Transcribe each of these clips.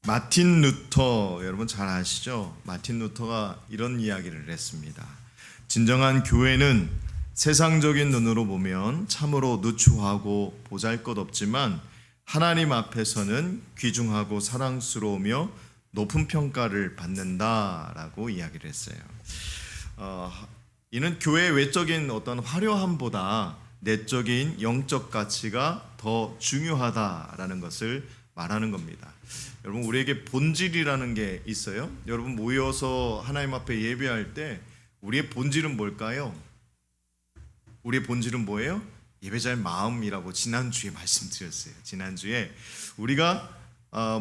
마틴 루터 여러분 잘 아시죠? 마틴 루터가 이런 이야기를 했습니다. 진정한 교회는 세상적인 눈으로 보면 참으로 누추하고 보잘것없지만 하나님 앞에서는 귀중하고 사랑스러우며 높은 평가를 받는다라고 이야기를 했어요. 이는 교회의 외적인 어떤 화려함보다 내적인 영적 가치가 더 중요하다라는 것을 말하는 겁니다. 여러분, 우리에게 본질이라는 게 있어요. 여러분 모여서 하나님 앞에 예배할 때 우리의 본질은 뭘까요? 우리의 본질은 뭐예요? 예배자의 마음이라고 지난주에 말씀드렸어요. 지난주에 우리가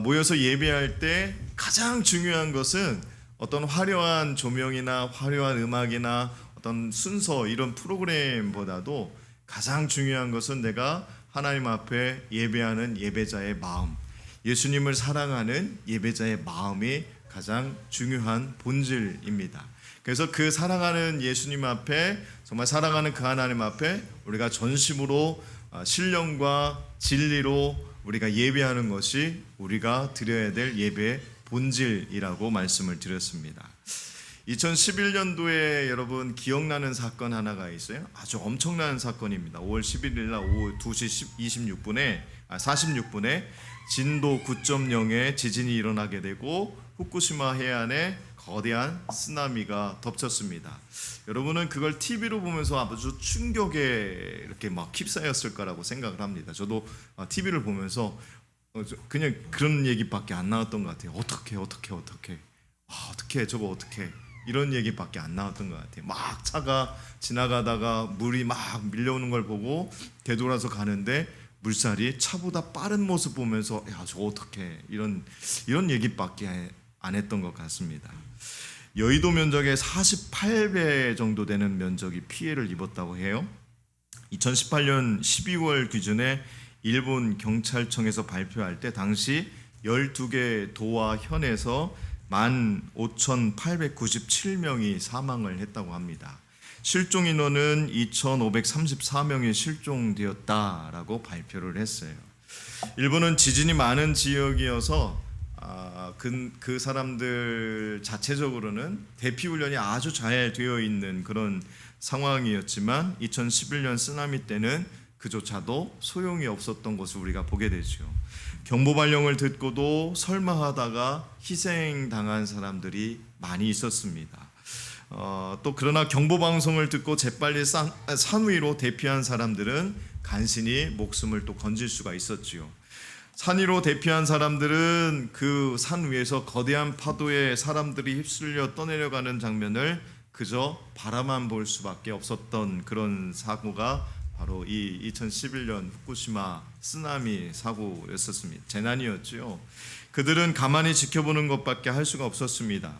모여서 예배할 때 가장 중요한 것은 어떤 화려한 조명이나 화려한 음악이나 어떤 순서 이런 프로그램보다도 가장 중요한 것은 내가 하나님 앞에 예배하는 예배자의 마음, 예수님을 사랑하는 예배자의 마음이 가장 중요한 본질입니다. 그래서 그 사랑하는 예수님 앞에, 정말 사랑하는 그 하나님 앞에 우리가 전심으로 신령과 진리로 우리가 예배하는 것이 우리가 드려야 될 예배의 본질이라고 말씀을 드렸습니다. 2011년도에 여러분 기억나는 사건 하나가 있어요. 아주 엄청난 사건입니다. 5월 11일 날 오후 2시 46분에 진도 9.0의 지진이 일어나게 되고 후쿠시마 해안에 거대한 쓰나미가 덮쳤습니다. 여러분은 그걸 TV로 보면서 아주 충격에 이렇게 막 휩싸였을 거라고 생각을 합니다. 저도 TV를 보면서 그냥 그런 얘기밖에 안 나왔던 것 같아요. 어떻게 저거 어떻게 이런 얘기밖에 안 나왔던 것 같아요. 막 차가 지나가다가 물이 막 밀려오는 걸 보고 되돌아서 가는데 물살이 차보다 빠른 모습 보면서 야, 저거 어떻게 이런 얘기밖에 안 했던 것 같습니다. 여의도 면적의 48배 정도 되는 면적이 피해를 입었다고 해요. 2018년 12월 기준에 일본 경찰청에서 발표할 때 당시 12개 도와 현에서 15,897명이 사망을 했다고 합니다. 실종 인원은 2,534명이 실종되었다라고 발표를 했어요. 일본은 지진이 많은 지역이어서 그 사람들 자체적으로는 대피 훈련이 아주 잘 되어 있는 그런 상황이었지만 2011년 쓰나미 때는 그조차도 소용이 없었던 것을 우리가 보게 되죠. 경보 발령을 듣고도 설마 하다가 희생당한 사람들이 많이 있었습니다. 또 그러나 경보 방송을 듣고 재빨리 산 위로 대피한 사람들은 간신히 목숨을 또 건질 수가 있었지요. 산 위로 대피한 사람들은 그 산 위에서 거대한 파도에 사람들이 휩쓸려 떠내려가는 장면을 그저 바라만 볼 수밖에 없었던 그런 사고가 바로 이 2011년 후쿠시마 쓰나미 사고였었습니다. 재난이었죠. 그들은 가만히 지켜보는 것밖에 할 수가 없었습니다.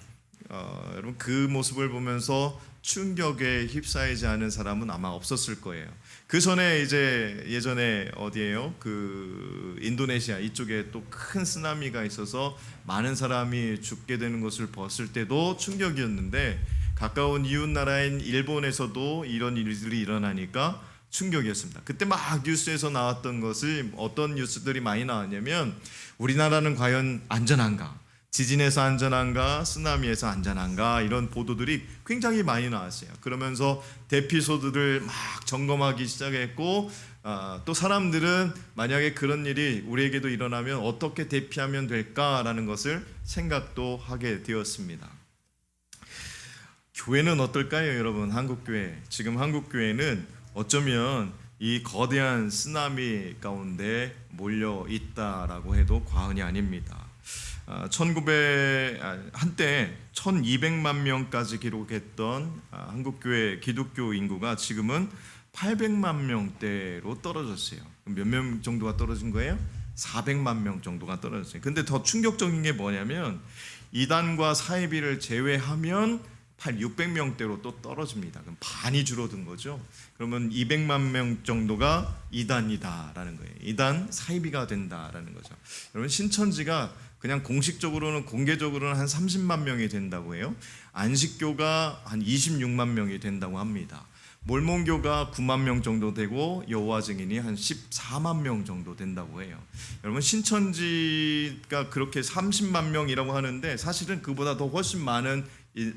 여러분 그 모습을 보면서 충격에 휩싸이지 않은 사람은 아마 없었을 거예요. 그 전에 이제 예전에 어디예요? 그 인도네시아 이쪽에 또 큰 쓰나미가 있어서 많은 사람이 죽게 되는 것을 봤을 때도 충격이었는데 가까운 이웃 나라인 일본에서도 이런 일들이 일어나니까 충격이었습니다. 그때 막 뉴스에서 나왔던 것을 어떤 뉴스들이 많이 나왔냐면 우리나라는 과연 안전한가? 지진에서 안전한가? 쓰나미에서 안전한가? 이런 보도들이 굉장히 많이 나왔어요. 그러면서 대피소들을 막 점검하기 시작했고 또 사람들은 만약에 그런 일이 우리에게도 일어나면 어떻게 대피하면 될까라는 것을 생각도 하게 되었습니다. 교회는 어떨까요, 여러분? 한국교회. 지금 한국교회는 어쩌면 이 거대한 쓰나미 가운데 몰려 있다라고 해도 과언이 아닙니다. 한때 1200만 명까지 기록했던 한국교회 기독교 인구가 지금은 800만 명대로 떨어졌어요. 몇 명 정도가 떨어진 거예요? 400만 명 정도가 떨어졌어요. 근데 더 충격적인 게 뭐냐면 이단과 사이비를 제외하면 600명대로 또 떨어집니다. 그럼 반이 줄어든 거죠. 그러면 200만 명 정도가 이단이다라는 거예요. 이단 사이비가 된다라는 거죠. 여러분 신천지가 그냥 공식적으로는 공개적으로는 한 30만 명이 된다고 해요. 안식교가 한 26만 명이 된다고 합니다. 몰몬교가 9만 명 정도 되고 여호와 증인이 한 14만 명 정도 된다고 해요. 여러분 신천지가 그렇게 30만 명이라고 하는데 사실은 그보다 더 훨씬 많은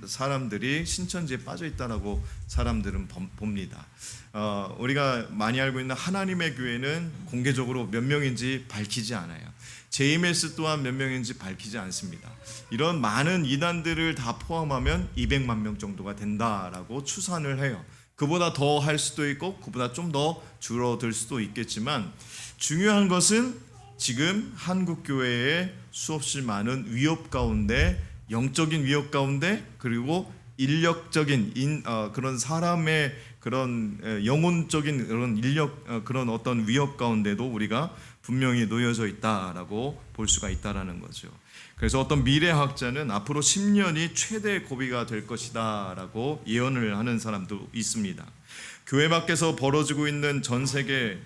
사람들이 신천지에 빠져 있다라고 사람들은 봅니다. 우리가 많이 알고 있는 하나님의 교회는 공개적으로 몇 명인지 밝히지 않아요. JMS 또한 몇 명인지 밝히지 않습니다. 이런 많은 이단들을 다 포함하면 200만 명 정도가 된다라고 추산을 해요. 그보다 더 할 수도 있고 그보다 좀 더 줄어들 수도 있겠지만 중요한 것은 지금 한국교회의 수없이 많은 위협 가운데, 영적인 위협 가운데, 그리고 인력적인 그런 사람의 그런 영혼적인 그런 인력 그런 어떤 위협 가운데도 우리가 분명히 놓여져 있다라고 볼 수가 있다라는 거죠. 그래서 어떤 미래학자는 앞으로 10년이 최대 고비가 될 것이다라고 예언을 하는 사람도 있습니다. 교회 밖에서 벌어지고 있는 전 세계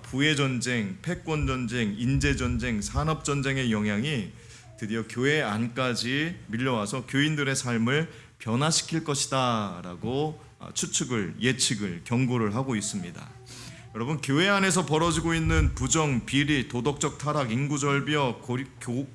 부의 전쟁, 패권 전쟁, 인재 전쟁, 산업 전쟁의 영향이 드디어 교회 안까지 밀려와서 교인들의 삶을 변화시킬 것이다라고 예측을 경고를 하고 있습니다. 여러분, 교회 안에서 벌어지고 있는 부정, 비리, 도덕적 타락, 인구 절벽,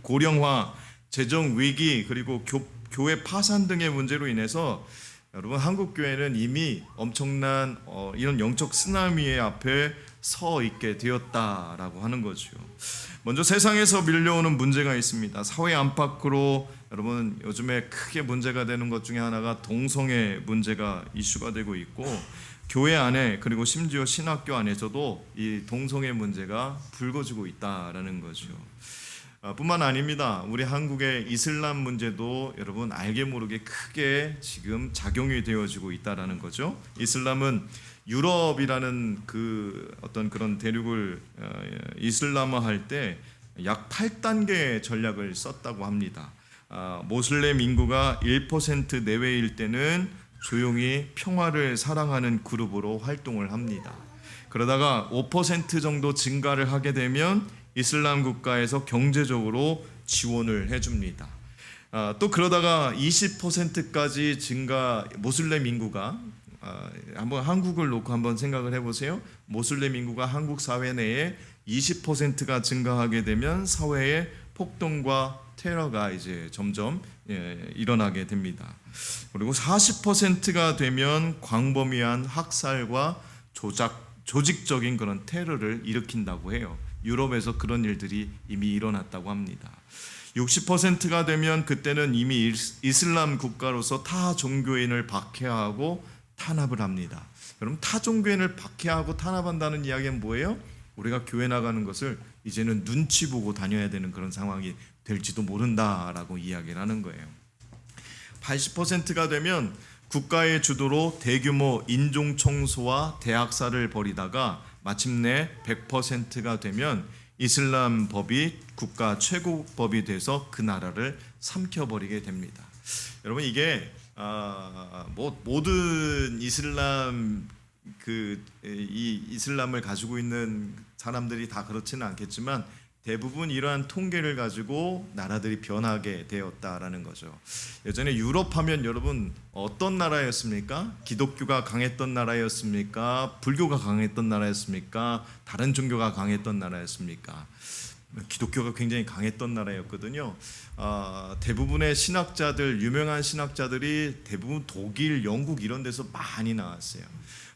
고령화, 재정 위기, 그리고 교회 파산 등의 문제로 인해서 여러분 한국 교회는 이미 엄청난 이런 영적 쓰나미의 앞에 서 있게 되었다라고 하는 거죠. 먼저 세상에서 밀려오는 문제가 있습니다. 사회 안팎으로 여러분 요즘에 크게 문제가 되는 것 중에 하나가 동성애 문제가 이슈가 되고 있고, 교회 안에 그리고 심지어 신학교 안에서도 이 동성애 문제가 불거지고 있다라는 거죠. 뿐만 아닙니다. 우리 한국의 이슬람 문제도 여러분 알게 모르게 크게 지금 작용이 되어지고 있다라는 거죠. 이슬람은 유럽이라는 그 어떤 그런 대륙을 이슬람화할 때 약 8단계 전략을 썼다고 합니다. 모슬렘 인구가 1% 내외일 때는 조용히 평화를 사랑하는 그룹으로 활동을 합니다. 그러다가 5% 정도 증가를 하게 되면 이슬람 국가에서 경제적으로 지원을 해줍니다. 또 그러다가 20%까지 증가, 모슬렘 인구가 한번 한국을 놓고 한번 생각을 해보세요. 모슬렘 인구가 한국 사회 내에 20%가 증가하게 되면 사회에 폭동과 테러가 이제 점점 일어나게 됩니다. 그리고 40%가 되면 광범위한 학살과 조직적인 그런 테러를 일으킨다고 해요. 유럽에서 그런 일들이 이미 일어났다고 합니다. 60%가 되면 그때는 이미 이슬람 국가로서 타 종교인을 박해하고 탄압을 합니다. 여러분, 타 종교인을 박해하고 탄압한다는 이야기는 뭐예요? 우리가 교회 나가는 것을 이제는 눈치 보고 다녀야 되는 그런 상황이 될지도 모른다라고 이야기를 하는 거예요. 80%가 되면 국가의 주도로 대규모 인종 청소와 대학살을 벌이다가 마침내 100%가 되면 이슬람 법이 국가 최고법이 돼서 그 나라를 삼켜버리게 됩니다. 여러분, 이게 모든 이슬람 이 이슬람을 가지고 있는 사람들이 다 그렇지는 않겠지만 대부분 이러한 통계를 가지고 나라들이 변하게 되었다라는 거죠. 예전에 유럽 하면 여러분 어떤 나라였습니까? 기독교가 강했던 나라였습니까? 불교가 강했던 나라였습니까? 다른 종교가 강했던 나라였습니까? 기독교가 굉장히 강했던 나라였거든요. 대부분의 신학자들, 유명한 신학자들이 대부분 독일, 영국 이런 데서 많이 나왔어요.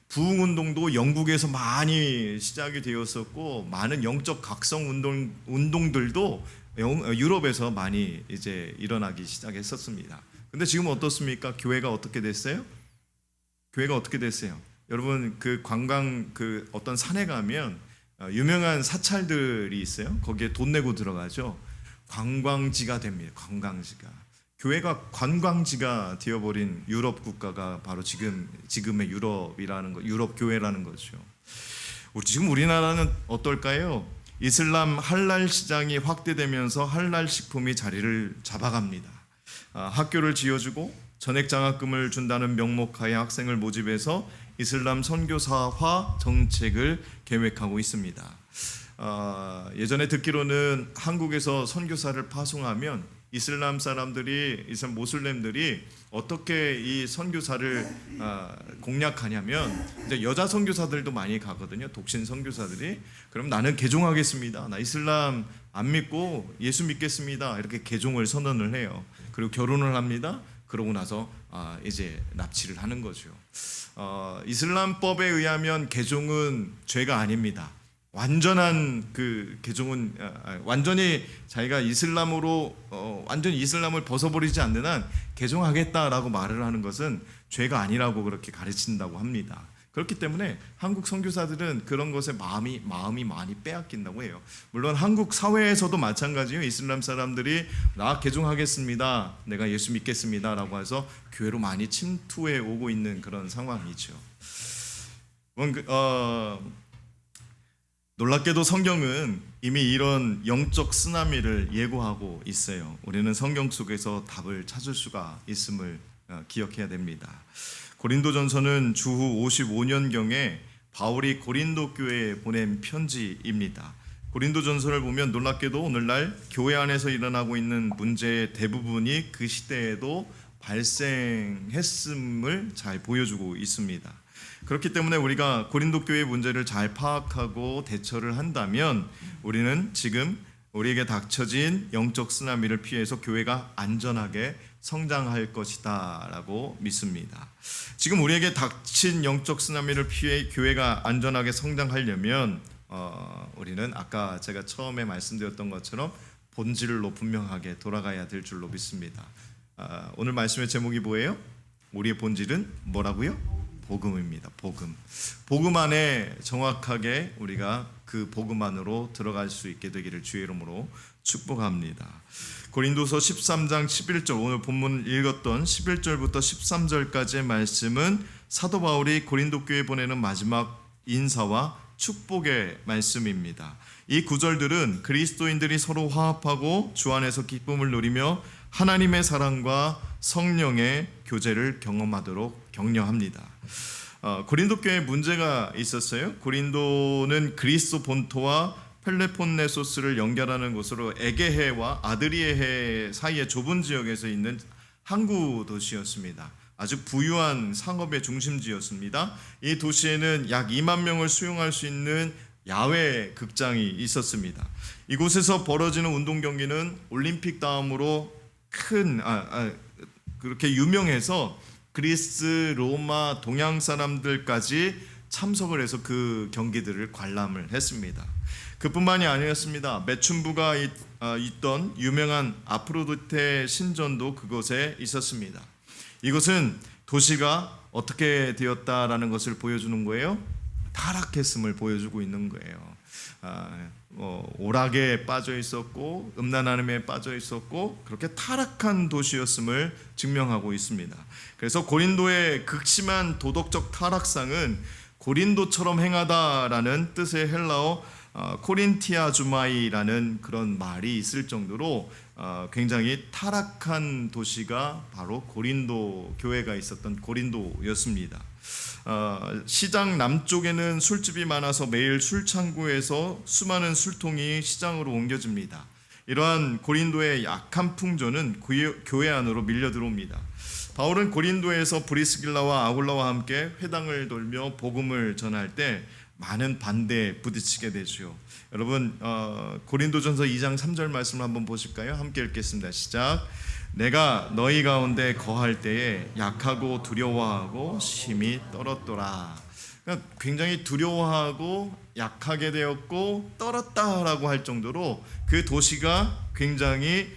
부흥운동도 영국에서 많이 시작이 되었었고, 많은 영적 각성 운동들도 유럽에서 많이 이제 일어나기 시작했었습니다. 근데 지금 어떻습니까? 교회가 어떻게 됐어요? 교회가 어떻게 됐어요? 여러분, 그 어떤 산에 가면 유명한 사찰들이 있어요. 거기에 돈 내고 들어가죠. 관광지가 됩니다. 관광지가. 교회가 관광지가 되어버린 유럽 국가가 바로 지금의 유럽 교회라는 거죠. 지금 우리나라는 어떨까요? 이슬람 할랄 시장이 확대되면서 할랄 식품이 자리를 잡아갑니다. 학교를 지어주고 전액 장학금을 준다는 명목하에 학생을 모집해서 이슬람 선교사화 정책을 계획하고 있습니다. 예전에 듣기로는 한국에서 선교사를 파송하면 이슬람 사람들이, 이슬람 모슬렘들이 어떻게 이 선교사를 공략하냐면, 이제 여자 선교사들도 많이 가거든요. 독신 선교사들이. 그럼 나는 개종하겠습니다. 나 이슬람 안 믿고 예수 믿겠습니다. 이렇게 개종을 선언을 해요. 그리고 결혼을 합니다. 그러고 나서 이제 납치를 하는 거죠. 이슬람법에 의하면 개종은 죄가 아닙니다. 완전한 그 개종은 완전히 자기가 이슬람으로 완전히 이슬람을 벗어버리지 않는 한 개종하겠다라고 말을 하는 것은 죄가 아니라고 그렇게 가르친다고 합니다. 그렇기 때문에 한국 선교사들은 그런 것에 마음이 많이 빼앗긴다고 해요. 물론 한국 사회에서도 마찬가지예요. 이슬람 사람들이 나 개종하겠습니다, 내가 예수 믿겠습니다라고 해서 교회로 많이 침투해 오고 있는 그런 상황이죠. 놀랍게도 성경은 이미 이런 영적 쓰나미를 예고하고 있어요. 우리는 성경 속에서 답을 찾을 수가 있음을 기억해야 됩니다. 고린도전서는 주후 55년경에 바울이 고린도 교회에 보낸 편지입니다. 고린도전서를 보면 놀랍게도 오늘날 교회 안에서 일어나고 있는 문제의 대부분이 그 시대에도 발생했음을 잘 보여주고 있습니다. 그렇기 때문에 우리가 고린도 교회의 문제를 잘 파악하고 대처를 한다면 우리는 지금 우리에게 닥쳐진 영적 쓰나미를 피해서 교회가 안전하게 성장할 것이다 라고 믿습니다. 지금 우리에게 닥친 영적 쓰나미를 피해 교회가 안전하게 성장하려면 우리는 아까 제가 처음에 말씀드렸던 것처럼 본질로 분명하게 돌아가야 될 줄로 믿습니다. 오늘 말씀의 제목이 뭐예요? 우리의 본질은 뭐라고요? 복음입니다. 복음 안에 정확하게 우리가 그 복음 안으로 들어갈 수 있게 되기를 주의 이름으로 축복합니다. 고린도서 13장 11절, 오늘 본문 읽었던 11절부터 13절까지의 말씀은 사도 바울이 고린도 교회에 보내는 마지막 인사와 축복의 말씀입니다. 이 구절들은 그리스도인들이 서로 화합하고 주 안에서 기쁨을 누리며 하나님의 사랑과 성령의 교제를 경험하도록 격려합니다. 고린도 교회에 문제가 있었어요. 고린도는 그리스 본토와 펠레폰네소스를 연결하는 곳으로 에게해와 아드리에해 사이의 좁은 지역에서 있는 항구 도시였습니다. 아주 부유한 상업의 중심지였습니다. 이 도시에는 약 2만 명을 수용할 수 있는 야외 극장이 있었습니다. 이곳에서 벌어지는 운동 경기는 올림픽 다음으로 그렇게 유명해서 그리스, 로마, 동양 사람들까지 참석을 해서 그 경기들을 관람을 했습니다. 그뿐만이 아니었습니다. 매춘부가 있던 유명한 아프로디테 신전도 그곳에 있었습니다. 이것은 도시가 어떻게 되었다라는 것을 보여주는 거예요. 타락했음을 보여주고 있는 거예요. 오락에 빠져 있었고 음란함에 빠져 있었고 그렇게 타락한 도시였음을 증명하고 있습니다. 그래서 고린도의 극심한 도덕적 타락상은 고린도처럼 행하다라는 뜻의 헬라어 코린티아 주마이라는 그런 말이 있을 정도로 굉장히 타락한 도시가 바로 고린도 교회가 있었던 고린도였습니다. 시장 남쪽에는 술집이 많아서 매일 술창고에서 수많은 술통이 시장으로 옮겨집니다. 이러한 고린도의 약한 풍조는 교회 안으로 밀려 들어옵니다. 바울은 고린도에서 브리스길라와 아굴라와 함께 회당을 돌며 복음을 전할 때 많은 반대에 부딪히게 되죠. 여러분 고린도전서 2장 3절 말씀을 한번 보실까요? 함께 읽겠습니다. 시작. 내가 너희 가운데 거할 때에 약하고 두려워하고 심히 떨었더라. 그러니까 굉장히 두려워하고 약하게 되었고 떨었다라고 할 정도로 그 도시가 굉장히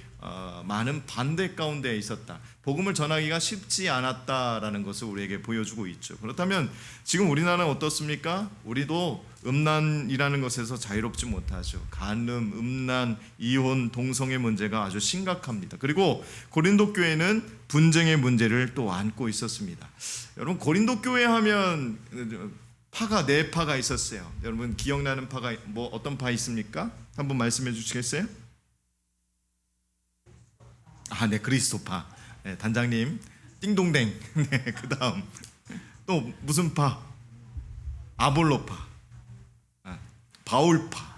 많은 반대 가운데 있었다. 복음을 전하기가 쉽지 않았다라는 것을 우리에게 보여주고 있죠. 그렇다면 지금 우리나라는 어떻습니까? 우리도 음란이라는 것에서 자유롭지 못하죠. 간음, 음란, 이혼, 동성애 문제가 아주 심각합니다. 그리고 고린도 교회는 분쟁의 문제를 또 안고 있었습니다. 여러분 고린도 교회 하면 파가 네 파가 있었어요. 여러분 기억나는 파가 어떤 파 있습니까? 한번 말씀해 주시겠어요? 네, 그리스도파. 네, 단장님 띵동댕. 네, 그다음 또 무슨 파? 아볼로파, 바울파,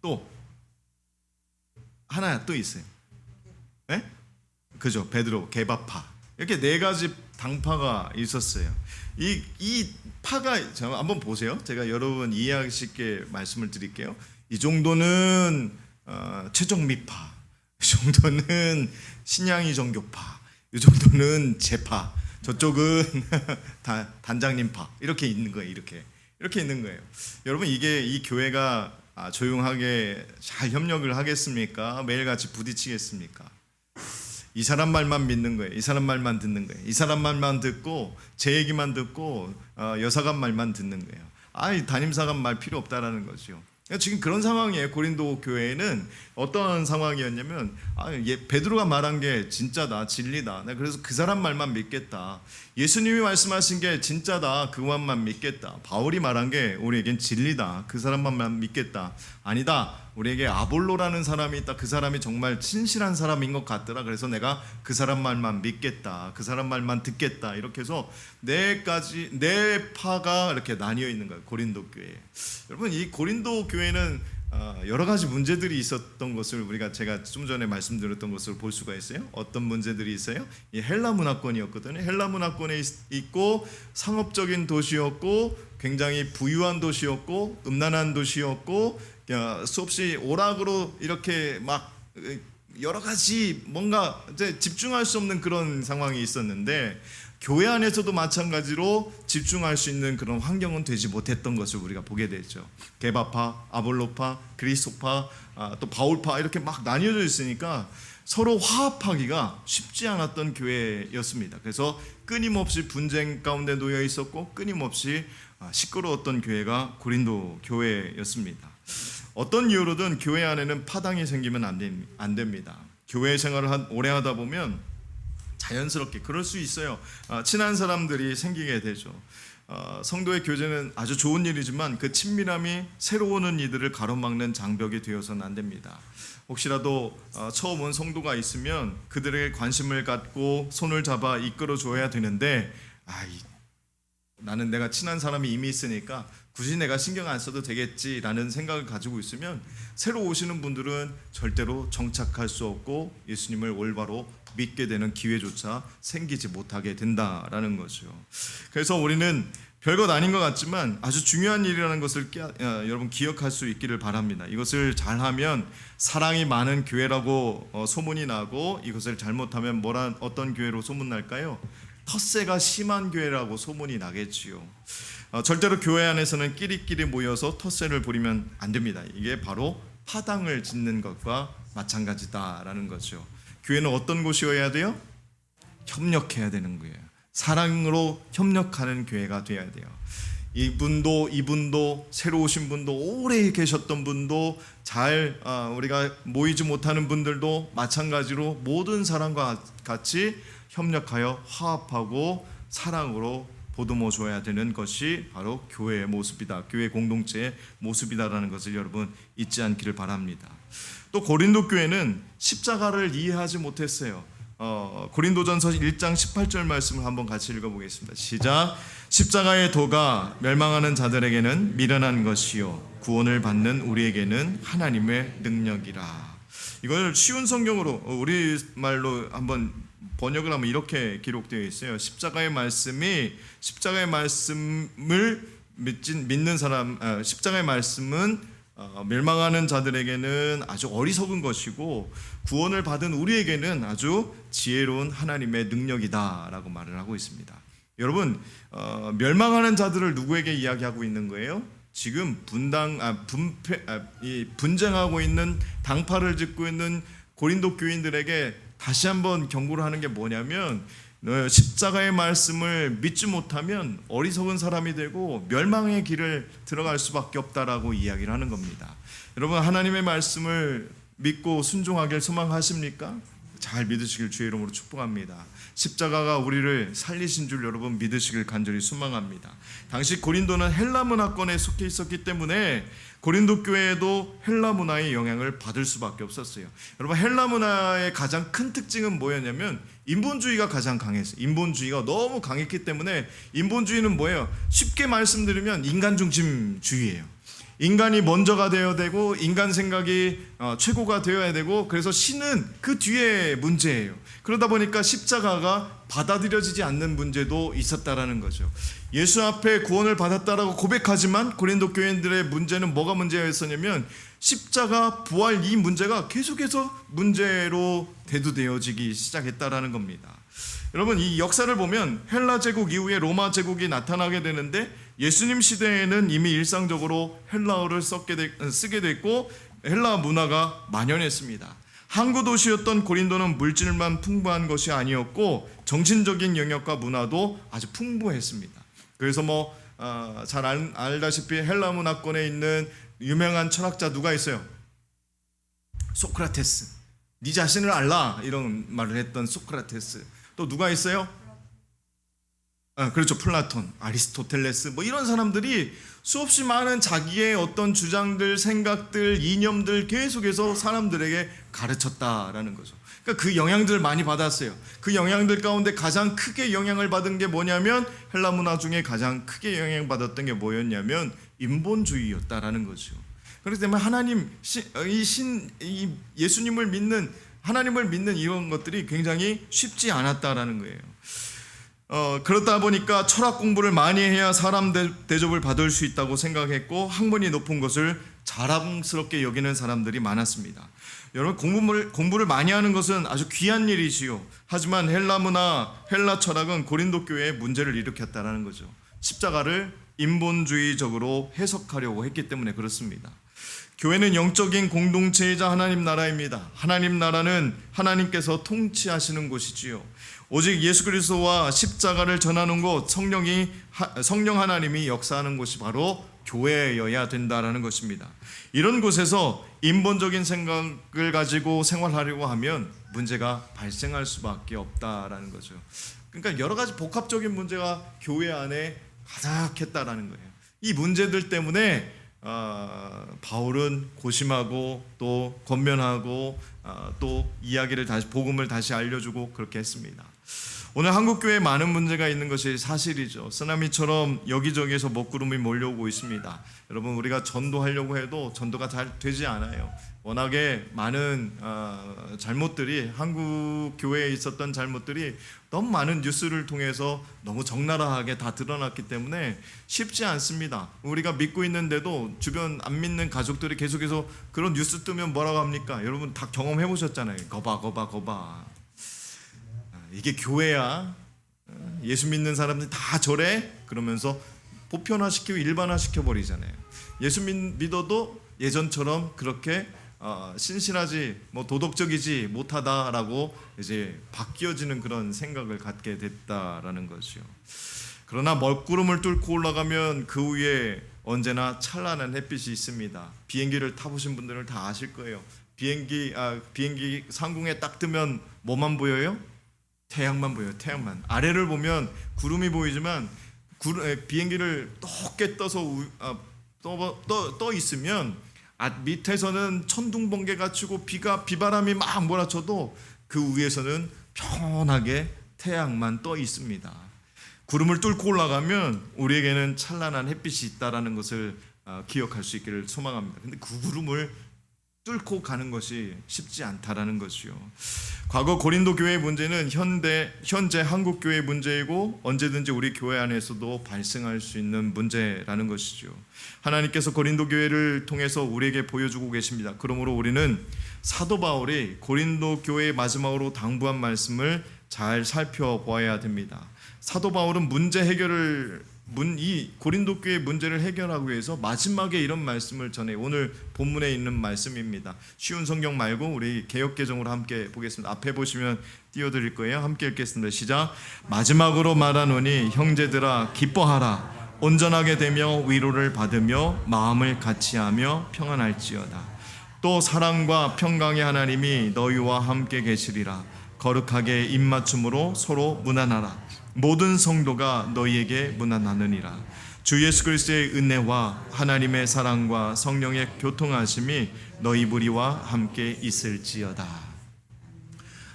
또 하나 또 있어요. 네? 그죠? 베드로, 게바파 이렇게 네 가지 당파가 있었어요. 이 파가 자, 한번 보세요. 제가 여러분 이해하기 쉽게 말씀을 드릴게요. 이 정도는 최정미파, 이 정도는 신양이 정교파, 이 정도는 제파, 저쪽은 단장님파 이렇게 있는 거예요. 이렇게 있는 거예요. 여러분 이게 이 교회가 조용하게 잘 협력을 하겠습니까? 매일같이 부딪히겠습니까? 이 사람 말만 믿는 거예요. 이 사람 말만 듣는 거예요. 이 사람 말만 듣고 제 얘기만 듣고 여사관 말만 듣는 거예요. 담임사관 말 필요 없다라는 거죠. 지금 그런 상황이에요. 고린도 교회에는 어떤 상황이었냐면 베드로가 말한 게 진짜다, 진리다. 그래서 그 사람 말만 믿겠다. 예수님이 말씀하신 게 진짜다, 그것만 믿겠다. 바울이 말한 게 우리에겐 진리다, 그 사람만 믿겠다. 아니다, 우리에게 아볼로라는 사람이 있다. 그 사람이 정말 진실한 사람인 것 같더라. 그래서 내가 그 사람 말만 믿겠다, 그 사람 말만 듣겠다. 이렇게 해서 네 파가 이렇게 나뉘어 있는 거예요. 고린도 교회. 여러분 이 고린도 교회는 여러 가지 문제들이 있었던 것을 제가 좀 전에 말씀드렸던 것을 볼 수가 있어요. 어떤 문제들이 있어요? 이 헬라 문화권이었거든요. 헬라 문화권에 있고 상업적인 도시였고 굉장히 부유한 도시였고 음란한 도시였고 수없이 오락으로 이렇게 막 여러 가지 뭔가 이제 집중할 수 없는 그런 상황이 있었는데 교회 안에서도 마찬가지로 집중할 수 있는 그런 환경은 되지 못했던 것을 우리가 보게 되죠. 게바파, 아볼로파, 그리스도파, 또 바울파 이렇게 막 나뉘어져 있으니까 서로 화합하기가 쉽지 않았던 교회였습니다. 그래서 끊임없이 분쟁 가운데 놓여 있었고 끊임없이 시끄러웠던 교회가 고린도 교회였습니다. 어떤 이유로든 교회 안에는 파당이 생기면 안 됩니다. 교회 생활을 오래 하다 보면 자연스럽게 그럴 수 있어요. 친한 사람들이 생기게 되죠. 성도의 교제는 아주 좋은 일이지만 그 친밀함이 새로 오는 이들을 가로막는 장벽이 되어서는 안 됩니다. 혹시라도 처음 온 성도가 있으면 그들에게 관심을 갖고 손을 잡아 이끌어줘야 되는데 나는 내가 친한 사람이 이미 있으니까 굳이 내가 신경 안 써도 되겠지라는 생각을 가지고 있으면 새로 오시는 분들은 절대로 정착할 수 없고 예수님을 올바로 믿게 되는 기회조차 생기지 못하게 된다라는 거죠. 그래서 우리는 별것 아닌 것 같지만 아주 중요한 일이라는 것을 여러분 기억할 수 있기를 바랍니다. 이것을 잘하면 사랑이 많은 교회라고 소문이 나고 이것을 잘못하면 어떤 교회로 소문날까요? 텃세가 심한 교회라고 소문이 나겠지요. 절대로 교회 안에서는 끼리끼리 모여서 텃세를 부리면 안 됩니다. 이게 바로 파당을 짓는 것과 마찬가지다라는 거죠. 교회는 어떤 곳이어야 돼요? 협력해야 되는 거예요. 사랑으로 협력하는 교회가 되어야 돼요. 이분도 새로 오신 분도 오래 계셨던 분도 우리가 모이지 못하는 분들도 마찬가지로 모든 사람과 같이 협력하여 화합하고 사랑으로 보듬어 줘야 되는 것이 바로 교회의 모습이다. 교회 공동체의 모습이다라는 것을 여러분 잊지 않기를 바랍니다. 또 고린도 교회는 십자가를 이해하지 못했어요. 고린도전서 1장 18절 말씀을 한번 같이 읽어보겠습니다. 시작. 십자가의 도가 멸망하는 자들에게는 미련한 것이요 구원을 받는 우리에게는 하나님의 능력이라. 이걸 쉬운 성경으로 우리말로 한번 번역을 하면 이렇게 기록되어 있어요. 십자가의 말씀을 믿는 사람, 십자가의 말씀은 멸망하는 자들에게는 아주 어리석은 것이고 구원을 받은 우리에게는 아주 지혜로운 하나님의 능력이다라고 말을 하고 있습니다. 여러분, 멸망하는 자들을 누구에게 이야기하고 있는 거예요? 지금 분쟁하고 있는 당파를 짓고 있는 고린도 교인들에게 다시 한번 경고를 하는 게 뭐냐면 십자가의 말씀을 믿지 못하면 어리석은 사람이 되고 멸망의 길을 들어갈 수밖에 없다라고 이야기를 하는 겁니다. 여러분 하나님의 말씀을 믿고 순종하길 소망하십니까? 잘 믿으시길 주의 이름으로 축복합니다. 십자가가 우리를 살리신 줄 여러분 믿으시길 간절히 소망합니다. 당시 고린도는 헬라 문화권에 속해 있었기 때문에 고린도 교회에도 헬라 문화의 영향을 받을 수밖에 없었어요. 여러분 헬라 문화의 가장 큰 특징은 뭐였냐면 인본주의가 가장 강했어요. 인본주의가 너무 강했기 때문에 인본주의는 뭐예요? 쉽게 말씀드리면 인간 중심주의예요. 인간이 먼저가 되어야 되고 인간 생각이 최고가 되어야 되고, 그래서 신은 그 뒤에 문제예요. 그러다 보니까 십자가가 받아들여지지 않는 문제도 있었다라는 거죠. 예수 앞에 구원을 받았다라고 고백하지만 고린도 교인들의 문제는 뭐가 문제였었냐면 십자가 부활, 이 문제가 계속해서 문제로 대두되어지기 시작했다라는 겁니다. 여러분, 이 역사를 보면 헬라 제국 이후에 로마 제국이 나타나게 되는데, 예수님 시대에는 이미 일상적으로 헬라어를 쓰게 됐고 헬라 문화가 만연했습니다. 항구 도시였던 고린도는 물질만 풍부한 것이 아니었고 정신적인 영역과 문화도 아주 풍부했습니다. 그래서 잘 알다시피 헬라 문화권에 있는 유명한 철학자 누가 있어요? 소크라테스. 네 자신을 알라, 이런 말을 했던 소크라테스. 또 누가 있어요? 그렇죠. 플라톤, 아리스토텔레스, 이런 사람들이 수없이 많은 자기의 어떤 주장들, 생각들, 이념들 계속해서 사람들에게 가르쳤다라는 거죠. 그러니까 그 영향들을 많이 받았어요. 그 영향들 가운데 가장 크게 영향을 받은 게 뭐냐면, 헬라 문화 중에 가장 크게 영향받았던 게 뭐였냐면 인본주의였다라는 거죠. 그렇기 때문에 하나님, 예수님을 믿는, 하나님을 믿는 이런 것들이 굉장히 쉽지 않았다라는 거예요. 그렇다 보니까 철학 공부를 많이 해야 사람 대접을 받을 수 있다고 생각했고, 학문이 높은 것을 자랑스럽게 여기는 사람들이 많았습니다. 여러분, 공부를 많이 하는 것은 아주 귀한 일이지요. 하지만 헬라 문화, 헬라 철학은 고린도 교회에 문제를 일으켰다는 거죠. 십자가를 인본주의적으로 해석하려고 했기 때문에 그렇습니다. 교회는 영적인 공동체이자 하나님 나라입니다. 하나님 나라는 하나님께서 통치하시는 곳이지요. 오직 예수 그리스도와 십자가를 전하는 곳, 성령 하나님이 역사하는 곳이 바로 교회여야 된다라는 것입니다. 이런 곳에서 인본적인 생각을 가지고 생활하려고 하면 문제가 발생할 수밖에 없다라는 거죠. 그러니까 여러 가지 복합적인 문제가 교회 안에 가득했다라는 거예요. 이 문제들 때문에 바울은 고심하고 또 권면하고 또 이야기를 다시, 복음을 다시 알려주고 그렇게 했습니다. 오늘 한국교회에 많은 문제가 있는 것이 사실이죠. 쓰나미처럼 여기저기에서 먹구름이 몰려오고 있습니다. 여러분, 우리가 전도하려고 해도 전도가 잘 되지 않아요. 워낙에 많은 잘못들이, 한국 교회에 있었던 잘못들이 너무 많은 뉴스를 통해서 너무 적나라하게 다 드러났기 때문에 쉽지 않습니다. 우리가 믿고 있는데도 주변 안 믿는 가족들이 계속해서 그런 뉴스 뜨면 뭐라고 합니까? 여러분 다 경험해 보셨잖아요. 거봐. 이게 교회야? 예수 믿는 사람들이 다 저래? 그러면서 보편화시키고 일반화시켜 버리잖아요. 예수 믿어도 예전처럼 그렇게 신실하지, 도덕적이지 못하다라고 이제 바뀌어지는 그런 생각을 갖게 됐다라는 거죠. 그러나 먹구름을 뚫고 올라가면 그 위에 언제나 찬란한 햇빛이 있습니다. 비행기를 타보신 분들은 다 아실 거예요. 비행기 상공에 딱 뜨면 뭐만 보여요? 태양만 보여요. 태양만. 아래를 보면 구름이 보이지만 비행기를 높게 떠서 떠 있으면 밑에서는 천둥번개가 치고 비바람이 막 몰아쳐도 그 위에서는 평온하게 태양만 떠 있습니다. 구름을 뚫고 올라가면 우리에게는 찬란한 햇빛이 있다라는 것을 기억할 수 있기를 소망합니다. 근데 그 구름을 뚫고 가는 것이 쉽지 않다라는 것이요. 과거 고린도 교회의 문제는 현재 한국 교회의 문제이고 언제든지 우리 교회 안에서도 발생할 수 있는 문제라는 것이죠. 하나님께서 고린도 교회를 통해서 우리에게 보여주고 계십니다. 그러므로 우리는 사도 바울이 고린도 교회의 마지막으로 당부한 말씀을 잘 살펴보아야 됩니다. 사도 바울은 이 고린도 교회의 문제를 해결하기 위해서 마지막에 이런 말씀을 전해요. 오늘 본문에 있는 말씀입니다. 쉬운 성경 말고 우리 개역개정으로 함께 보겠습니다. 앞에 보시면 띄워드릴 거예요. 함께 읽겠습니다. 시작. 마지막으로 말하노니 형제들아 기뻐하라. 온전하게 되며 위로를 받으며 마음을 같이하며 평안할지어다. 또 사랑과 평강의 하나님이 너희와 함께 계시리라. 거룩하게 입맞춤으로 서로 문안하라. 모든 성도가 너희에게 문안하느니라. 주 예수 그리스도의 은혜와 하나님의 사랑과 성령의 교통하심이 너희 무리와 함께 있을지어다.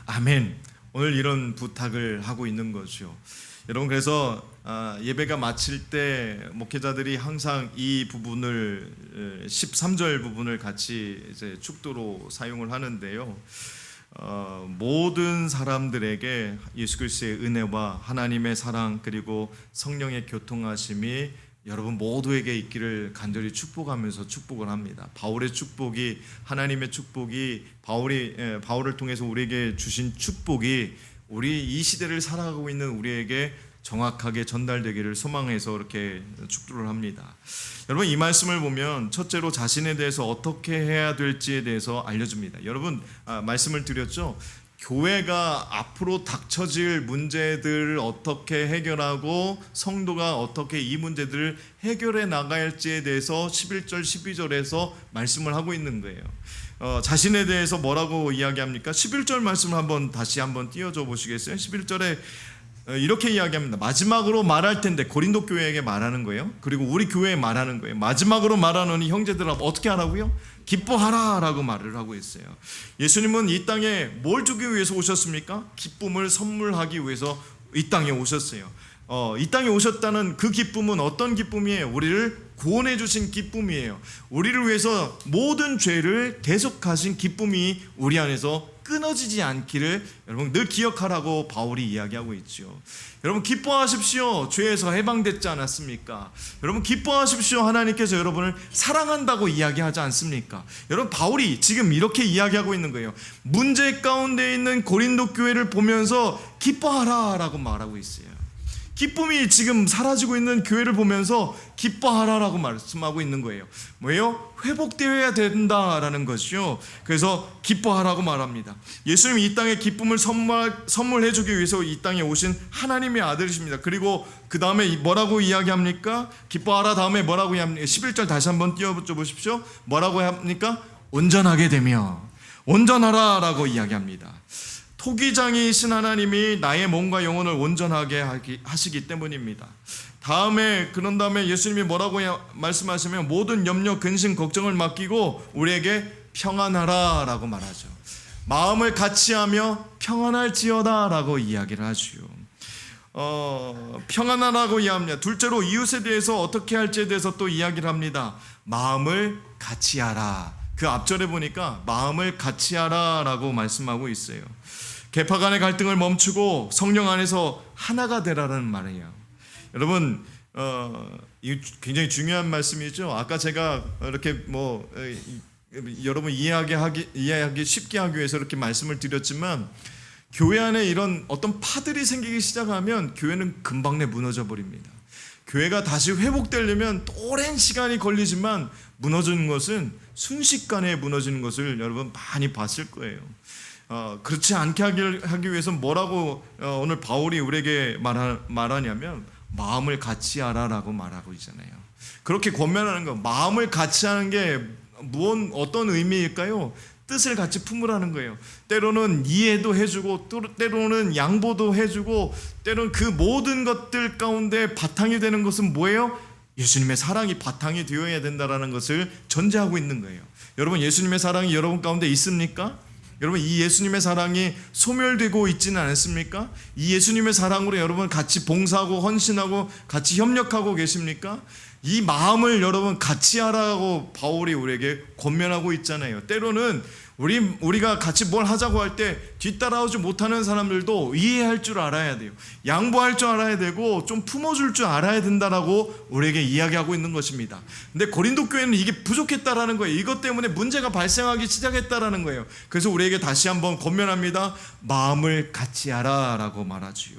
아멘. 오늘 이런 부탁을 하고 있는 거죠. 여러분, 그래서 예배가 마칠 때 목회자들이 항상 이 부분을 13절 부분을 같이 이제 축도로 사용을 하는데요. 모든 사람들에게 예수 그리스도의 은혜와 하나님의 사랑 그리고 성령의 교통하심이 여러분 모두에게 있기를 간절히 축복하면서 축복을 합니다. 바울의 축복이, 하나님의 축복이, 바울을 통해서 우리에게 주신 축복이 우리 이 시대를 살아가고 있는 우리에게 정확하게 전달되기를 소망해서 이렇게 축도를 합니다. 여러분, 이 말씀을 보면 첫째로 자신에 대해서 어떻게 해야 될지에 대해서 알려줍니다. 여러분, 말씀을 드렸죠. 교회가 앞으로 닥쳐질 문제들을 어떻게 해결하고 성도가 어떻게 이 문제들을 해결해 나갈지에 대해서 11절 12절에서 말씀을 하고 있는 거예요. 자신에 대해서 뭐라고 이야기합니까? 11절 말씀을 다시 한번 띄워줘 보시겠어요? 11절에 이렇게 이야기합니다. 마지막으로 말할 텐데, 고린도 교회에게 말하는 거예요. 그리고 우리 교회에 말하는 거예요. 마지막으로 말하노니 형제들아 어떻게 하라고요? 기뻐하라 라고 말을 하고 있어요. 예수님은 이 땅에 뭘 주기 위해서 오셨습니까? 기쁨을 선물하기 위해서 이 땅에 오셨어요. 이 땅에 오셨다는 그 기쁨은 어떤 기쁨이에요? 우리를 구원해 주신 기쁨이에요. 우리를 위해서 모든 죄를 대속하신 기쁨이 우리 안에서 끊어지지 않기를 여러분 늘 기억하라고 바울이 이야기하고 있죠. 여러분, 기뻐하십시오. 죄에서 해방됐지 않았습니까? 여러분, 기뻐하십시오. 하나님께서 여러분을 사랑한다고 이야기하지 않습니까? 여러분, 바울이 지금 이렇게 이야기하고 있는 거예요. 문제 가운데 있는 고린도 교회를 보면서 기뻐하라 라고 말하고 있어요. 기쁨이 지금 사라지고 있는 교회를 보면서 기뻐하라라고 말씀하고 있는 거예요. 뭐예요? 회복되어야 된다라는 것이요. 그래서 기뻐하라고 말합니다. 예수님이 이 땅에 기쁨을 선물해 주기 위해서 이 땅에 오신 하나님의 아들이십니다. 그리고 그 다음에 뭐라고 이야기합니까? 기뻐하라 다음에 뭐라고 합니까? 11절 다시 한번 띄워줘 보십시오. 뭐라고 합니까? 온전하게 되며, 온전하라 라고 이야기합니다. 토기장이신 하나님이 나의 몸과 영혼을 온전하게 하시기 때문입니다. 그런 다음에 예수님이 뭐라고 말씀하시면 모든 염려, 근심, 걱정을 맡기고 우리에게 평안하라 라고 말하죠. 마음을 같이하며 평안할지어다 라고 이야기를 하죠. 평안하라고 이야기합니다. 둘째로 이웃에 대해서 어떻게 할지에 대해서 또 이야기를 합니다. 마음을 같이하라. 그 앞절에 보니까 마음을 같이하라 라고 말씀하고 있어요. 계파 간의 갈등을 멈추고 성령 안에서 하나가 되라는 말이에요. 여러분, 이 굉장히 중요한 말씀이죠. 아까 제가 이렇게 여러분 이해하기 쉽게 하기 위해서 이렇게 말씀을 드렸지만, 교회 안에 이런 어떤 파들이 생기기 시작하면 교회는 금방 무너져 버립니다. 교회가 다시 회복되려면 오랜 시간이 걸리지만 무너지는 것은 순식간에 무너지는 것을 여러분 많이 봤을 거예요. 그렇지 않게 하기 위해서 뭐라고 오늘 바울이 우리에게 말하냐면 마음을 같이 하라라고 말하고 있잖아요. 그렇게 권면하는 거, 마음을 같이 하는 게 어떤 의미일까요? 뜻을 같이 품으라는 거예요. 때로는 이해도 해주고, 때로는 양보도 해주고, 때로는 그 모든 것들 가운데 바탕이 되는 것은 뭐예요? 예수님의 사랑이 바탕이 되어야 된다는 것을 전제하고 있는 거예요. 여러분, 예수님의 사랑이 여러분 가운데 있습니까? 여러분, 이 예수님의 사랑이 소멸되고 있지는 않습니까? 이 예수님의 사랑으로 여러분 같이 봉사하고 헌신하고 같이 협력하고 계십니까? 이 마음을 여러분 같이 하라고 바울이 우리에게 권면하고 있잖아요. 때로는 우리가 같이 뭘 하자고 할 때 뒤따라오지 못하는 사람들도 이해할 줄 알아야 돼요. 양보할 줄 알아야 되고 좀 품어줄 줄 알아야 된다라고 우리에게 이야기하고 있는 것입니다. 근데 고린도 교회는 이게 부족했다라는 거예요. 이것 때문에 문제가 발생하기 시작했다라는 거예요. 그래서 우리에게 다시 한번 권면합니다. 마음을 같이 하라라고 말하지요.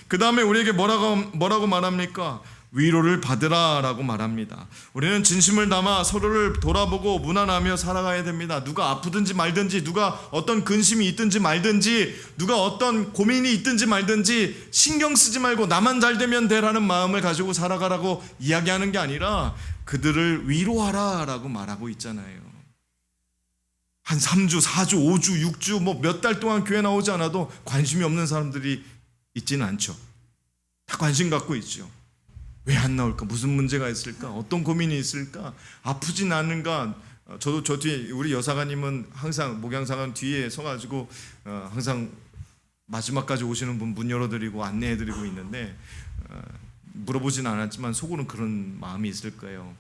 그 다음에 우리에게 뭐라고 말합니까? 위로를 받으라 라고 말합니다. 우리는 진심을 담아 서로를 돌아보고 무난하며 살아가야 됩니다. 누가 아프든지 말든지, 누가 어떤 근심이 있든지 말든지, 누가 어떤 고민이 있든지 말든지 신경 쓰지 말고 나만 잘 되면 되라는 마음을 가지고 살아가라고 이야기하는 게 아니라 그들을 위로하라 라고 말하고 있잖아요. 한 3주, 4주, 5주, 6주 몇 달 동안 교회 나오지 않아도 관심이 없는 사람들이 있지는 않죠. 다 관심 갖고 있죠. 왜 안 나올까? 무슨 문제가 있을까? 어떤 고민이 있을까? 아프진 않은가? 저 뒤에 우리 여사가님은 항상 목양사관 뒤에 서가지고 항상 마지막까지 오시는 분 문 열어드리고 안내해드리고 있는데 물어보진 않았지만 속으로는 그런 마음이 있을 거예요.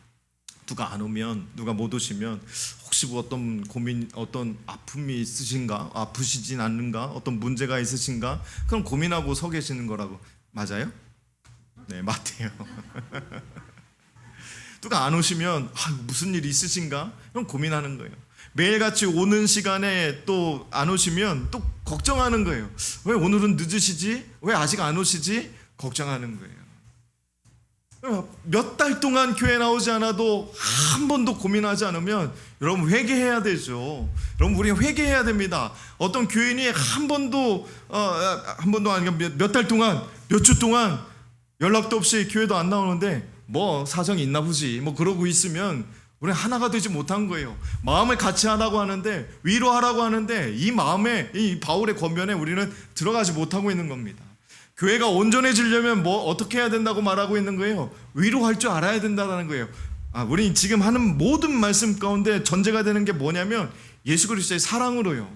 누가 안 오면, 누가 못 오시면 혹시 뭐 어떤 고민, 어떤 아픔이 있으신가, 아프시진 않는가, 어떤 문제가 있으신가, 그럼 고민하고 서 계시는 거라고. 맞아요? 네, 맞대요. 누가 안 오시면 무슨 일이 있으신가, 그럼 고민하는 거예요. 매일같이 오는 시간에 또 안 오시면 또 걱정하는 거예요. 왜 오늘은 늦으시지? 왜 아직 안 오시지? 걱정하는 거예요. 몇 달 동안 교회 나오지 않아도 한 번도 고민하지 않으면 여러분 회개해야 되죠. 여러분 우리가 회개해야 됩니다. 어떤 교인이 한 번도 아니고 몇 달 동안, 몇 주 동안 연락도 없이 교회도 안 나오는데 뭐 사정이 있나 보지 뭐 그러고 있으면 우리는 하나가 되지 못한 거예요. 마음을 같이 하라고 하는데, 위로하라고 하는데 이 마음에, 이 바울의 권면에 우리는 들어가지 못하고 있는 겁니다. 교회가 온전해지려면 뭐 어떻게 해야 된다고 말하고 있는 거예요? 위로할 줄 알아야 된다는 거예요. 우리 지금 하는 모든 말씀 가운데 전제가 되는 게 뭐냐면 예수 그리스도의 사랑으로요.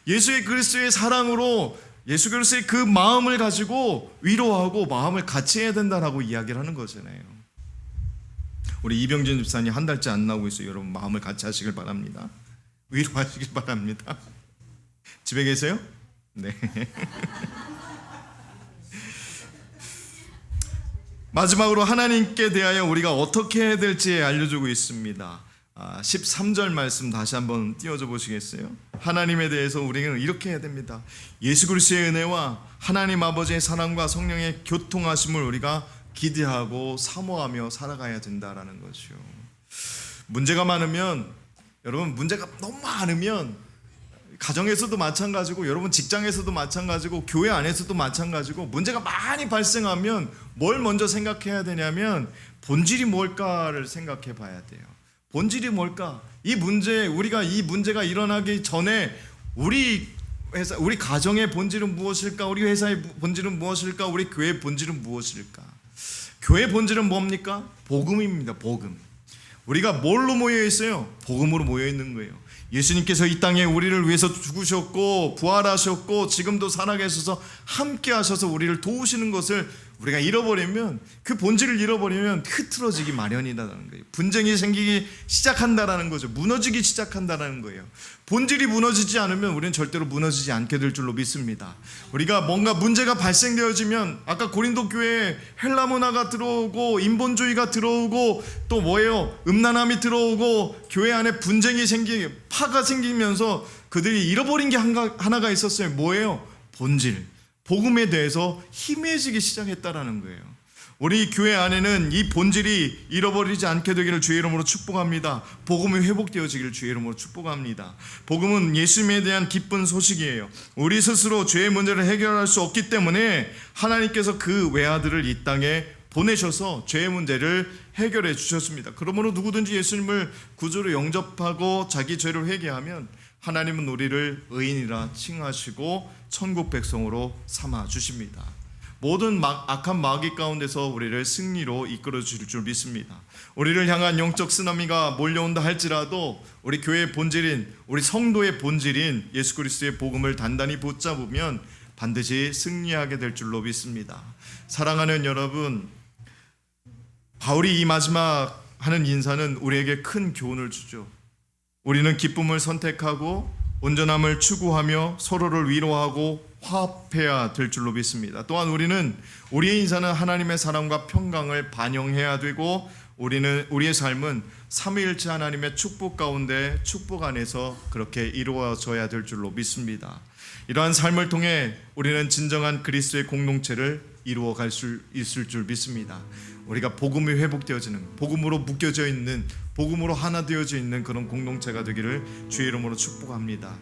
예수 그리스도의 사랑으로, 예수 그리스도의 그 마음을 가지고 위로하고 마음을 같이 해야 된다라고 이야기를 하는 거잖아요. 우리 이병진 집사님 한 달째 안 나오고 있어요. 여러분 마음을 같이 하시길 바랍니다. 위로하시길 바랍니다. 집에 계세요? 네. 마지막으로 하나님께 대하여 우리가 어떻게 해야 될지 알려주고 있습니다. 13절 말씀 다시 한번 띄워줘 보시겠어요? 하나님에 대해서 우리는 이렇게 해야 됩니다. 예수 그리스도의 은혜와 하나님 아버지의 사랑과 성령의 교통하심을 우리가 기대하고 사모하며 살아가야 된다라는 것이요. 문제가 많으면, 여러분 문제가 너무 많으면 가정에서도 마찬가지고, 여러분 직장에서도 마찬가지고, 교회 안에서도 마찬가지고, 문제가 많이 발생하면 뭘 먼저 생각해야 되냐면 본질이 뭘까를 생각해 봐야 돼요. 본질이 뭘까? 이 문제, 우리가 이 문제가 일어나기 전에 우리 회사, 우리 가정의 본질은 무엇일까? 우리 회사의 본질은 무엇일까? 우리 교회의 본질은 무엇일까? 교회의 본질은 뭡니까? 복음입니다. 복음. 우리가 뭘로 모여 있어요? 복음으로 모여 있는 거예요. 예수님께서 이 땅에 우리를 위해서 죽으셨고 부활하셨고 지금도 살아계셔서 함께 하셔서 우리를 도우시는 것을 우리가 잃어버리면, 그 본질을 잃어버리면 흐트러지기 마련이라는 거예요. 분쟁이 생기기 시작한다라는 거죠. 무너지기 시작한다라는 거예요. 본질이 무너지지 않으면 우리는 절대로 무너지지 않게 될 줄로 믿습니다. 우리가 뭔가 문제가 발생되어지면, 아까 고린도 교회에 헬라 문화가 들어오고 인본주의가 들어오고 또 뭐예요? 음란함이 들어오고 교회 안에 분쟁이 파가 생기면서 그들이 잃어버린 게 하나가 있었어요. 뭐예요? 본질. 복음에 대해서 희미해지기 시작했다라는 거예요. 우리 교회 안에는 이 본질이 잃어버리지 않게 되기를 주의 이름으로 축복합니다. 복음이 회복되어지기를 주의 이름으로 축복합니다. 복음은 예수님에 대한 기쁜 소식이에요. 우리 스스로 죄의 문제를 해결할 수 없기 때문에 하나님께서 그 외아들을 이 땅에 보내셔서 죄의 문제를 해결해 주셨습니다. 그러므로 누구든지 예수님을 구주로 영접하고 자기 죄를 회개하면 하나님은 우리를 의인이라 칭하시고 천국 백성으로 삼아 주십니다. 모든 악한 마귀 가운데서 우리를 승리로 이끌어 주실 줄 믿습니다. 우리를 향한 영적 쓰나미가 몰려온다 할지라도 우리 교회의 본질인, 우리 성도의 본질인 예수 그리스도의 복음을 단단히 붙잡으면 반드시 승리하게 될 줄로 믿습니다. 사랑하는 여러분, 바울이 이 마지막 하는 인사는 우리에게 큰 교훈을 주죠. 우리는 기쁨을 선택하고 온전함을 추구하며 서로를 위로하고 화합해야 될 줄로 믿습니다. 또한 우리는 우리의 인사는 하나님의 사랑과 평강을 반영해야 되고, 우리의 삶은 삼위일체 하나님의 축복 가운데 축복 안에서 그렇게 이루어져야 될 줄로 믿습니다. 이러한 삶을 통해 우리는 진정한 그리스도의 공동체를 이루어갈 수 있을 줄 믿습니다. 우리가 복음이 회복되어지는, 복음으로 묶여져 있는, 복음으로 하나 되어져 있는 그런 공동체가 되기를 주의 이름으로 축복합니다.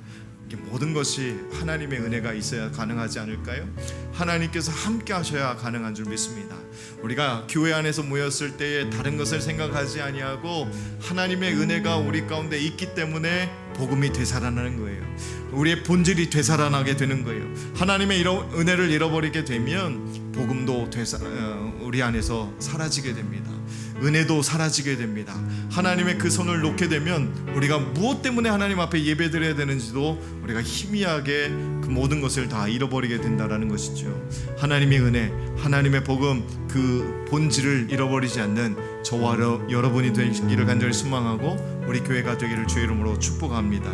모든 것이 하나님의 은혜가 있어야 가능하지 않을까요? 하나님께서 함께 하셔야 가능한 줄 믿습니다. 우리가 교회 안에서 모였을 때에 다른 것을 생각하지 아니하고 하나님의 은혜가 우리 가운데 있기 때문에 복음이 되살아나는 거예요. 우리의 본질이 되살아나게 되는 거예요. 하나님의 은혜를 잃어버리게 되면 복음도 우리 안에서 사라지게 됩니다. 은혜도 사라지게 됩니다. 하나님의 그 손을 놓게 되면 우리가 무엇 때문에 하나님 앞에 예배드려야 되는지도 우리가 희미하게 그 모든 것을 다 잃어버리게 된다라는 것이죠. 하나님의 은혜, 하나님의 복음, 그 본질을 잃어버리지 않는 저와 여러분이 되기를 간절히 소망하고 우리 교회가 되기를 주의 이름으로 축복합니다.